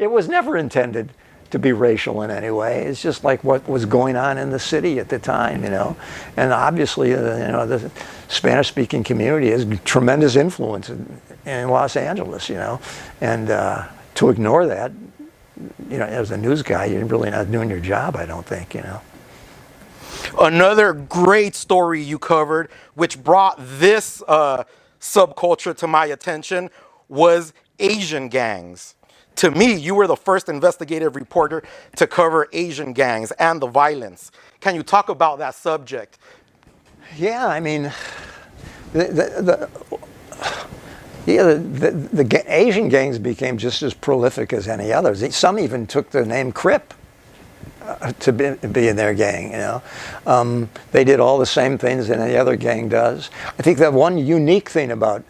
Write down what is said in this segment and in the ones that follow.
it was never intended to be racial in any way. It's just like what was going on in the city at the time, you know. And obviously, you know, the Spanish-speaking community has tremendous influence in Los Angeles, you know. And to ignore that, you know, as a news guy, you're really not doing your job, I don't think, you know. Another great story you covered, which brought this subculture to my attention, was Asian gangs. To me, you were the first investigative reporter to cover Asian gangs and the violence. Can you talk about that subject? Yeah, I mean, the Asian gangs became just as prolific as any others. Some even took the name Crip to be in their gang, you know. They did all the same things that any other gang does. I think that one unique thing about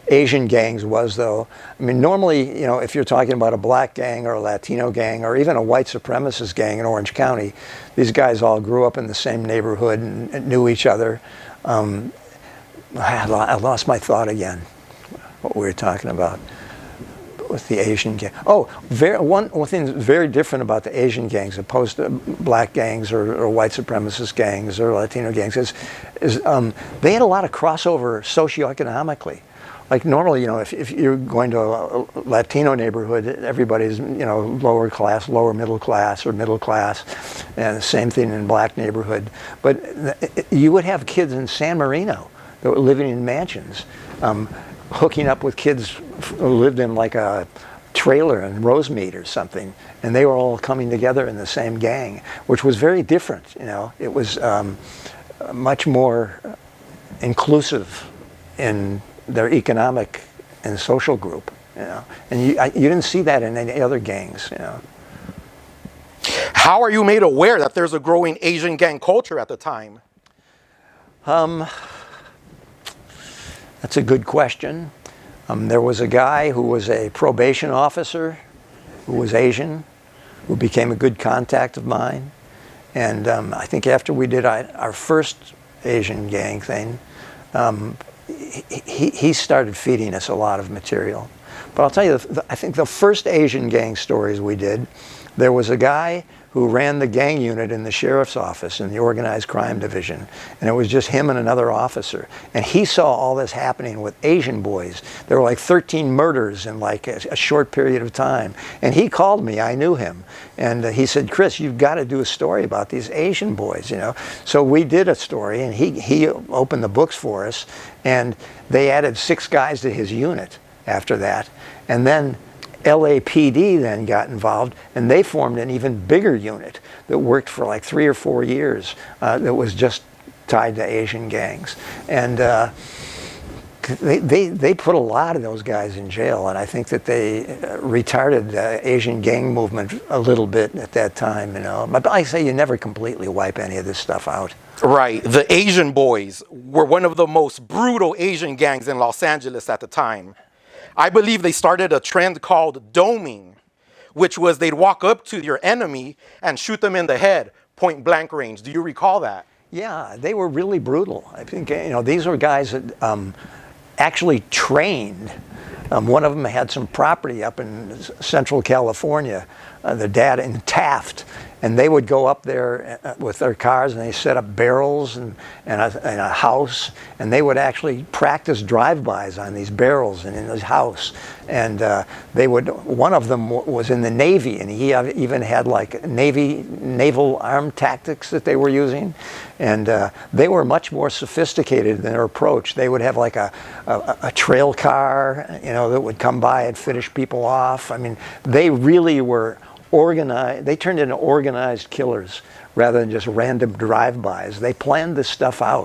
Asian gangs was, though, I mean, normally, you know, if you're talking about a black gang or a Latino gang or even a white supremacist gang in Orange County, these guys all grew up in the same neighborhood and knew each other. I lost my thought again, what we were talking about with the Asian gang. Oh, one thing that's very different about the Asian gangs opposed to black gangs or white supremacist gangs or Latino gangs is they had a lot of crossover socioeconomically. Like normally, you know, if you're going to a Latino neighborhood, everybody's, you know, lower class, lower middle class, or middle class, and the same thing in black neighborhood. But you would have kids in San Marino that were living in mansions, hooking up with kids who lived in like a trailer in Rosemead or something, and they were all coming together in the same gang, which was very different. You know, it was much more inclusive in their economic and social group, you know, and you didn't see that in any other gangs, you know. How are you made aware that there's a growing Asian gang culture at the time? That's a good question. There was a guy who was a probation officer who was Asian, who became a good contact of mine, and I think after we did our first Asian gang thing, he started feeding us a lot of material. But I'll tell you, I think the first Asian gang stories we did, there was a guy who ran the gang unit in the sheriff's office in the organized crime division, and it was just him and another officer. And he saw all this happening with Asian boys. There were like 13 murders in like a short period of time. And he called me, I knew him, and he said, Chris, you've got to do a story about these Asian boys, you know. So we did a story, and he opened the books for us, and they added 6 guys to his unit after that. And then LAPD then got involved, and they formed an even bigger unit that worked for like 3 or 4 years that was just tied to Asian gangs. And they put a lot of those guys in jail, and I think that they retarded the Asian gang movement a little bit at that time, you know. But I say you never completely wipe any of this stuff out. Right. The Asian Boys were one of the most brutal Asian gangs in Los Angeles at the time. I believe they started a trend called doming, which was they'd walk up to your enemy and shoot them in the head, point blank range. Do you recall that? Yeah, they were really brutal. I think, you know, these were guys that actually trained. One of them had some property up in Central California, the dad in Taft, and they would go up there with their cars and they set up barrels and a house, and they would actually practice drive-bys on these barrels and in this house. And they would, one of them was in the Navy, and he even had like naval armed tactics that they were using. And they were much more sophisticated in their approach. They would have like a trail car, you know, that would come by and finish people off. I mean, they really were organized. They turned into organized killers rather than just random drive-bys. They planned this stuff out.